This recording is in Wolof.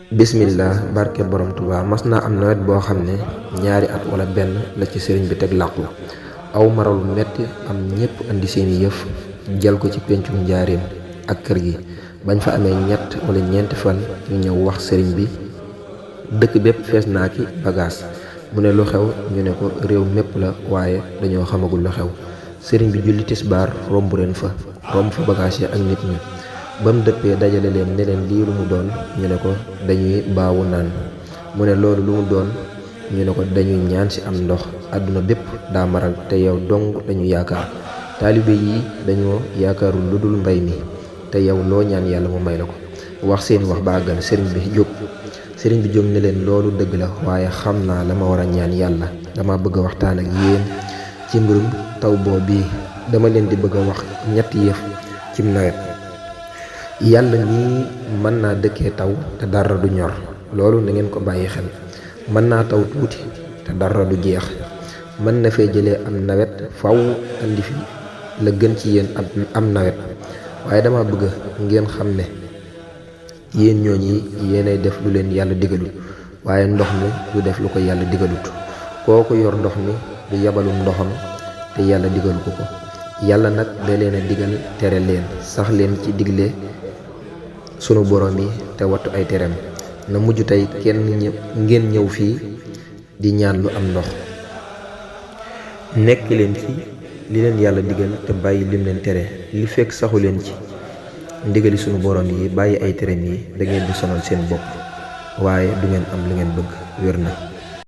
bismillah barke borom Tuubaa mas naa am nawet boo xam ne ñaari at wala benn la ci sëriñ bi teg làqu aw maralu metti am ñépp indi seeni yëf jël ko ci péncum njaareem ak kër gi bañ fa amee ñett wala ñeenti fan ñu ñëw wax sëriñ bi dëkk bépp fees naa ki bagaas mu ne lu xew ñu ne ko réew mépp la waaye dañoo xamagul lu xew sëriñ bi julli tisbaar romb leen fa romb fa bagaas yi ak nit ñi ba mu dëppee dajale leen ne leen lii lu mu doon ñu ne ko dañuy baawu naan mu ne loolu lu mu doon ñu ne ko dañuy ñaan ci am ndox àdduna bépp daa maral te yow dong lañu yaakaar taalibe yi dañoo yaakaarul lu dul mbay mi te yow loo ñaan yàlla mu may la ko wax seen wax ba àggal sëriñ bi jóg ne leen loolu dëgg la waaye xam naa la ma war a ñaan yàlla dama bëgg a waxtaan ak yéen ci mbirum taw boo bii dama leen di bëgg a wax ñetti yëf cim nawet yàlla nii mën naa dëkkee taw te dara du ñor loolu na ngeen ko bàyyi xel mën naa taw tuuti te dara du jeex mën na fee jëlee am nawet faw andi fi la gën ci yéen am nawet waaye dama bëgg ngeen xam ne yéen ñooñi yéenay def lu leen yàlla digalut waaye ndox mi du def lu ko yàlla digalut kooku yor ndox mi du yabalum ndoxam te yàlla digalu ko yàlla nag da leen a digal tere leen sax leen ci digle sunu borom yi te wattu ay tereem na mujj tey ngeen ñëw fii di ñaan lu am ndox nekk leen ci li leen yàlla digal te bàyyi lim leen tere li fekk saxu leen ci ndigali sunu borom yi bàyyi ay tereem yi da ngeen di sonal seen bopp waaye du ngeen am li ngeen bëgg wér na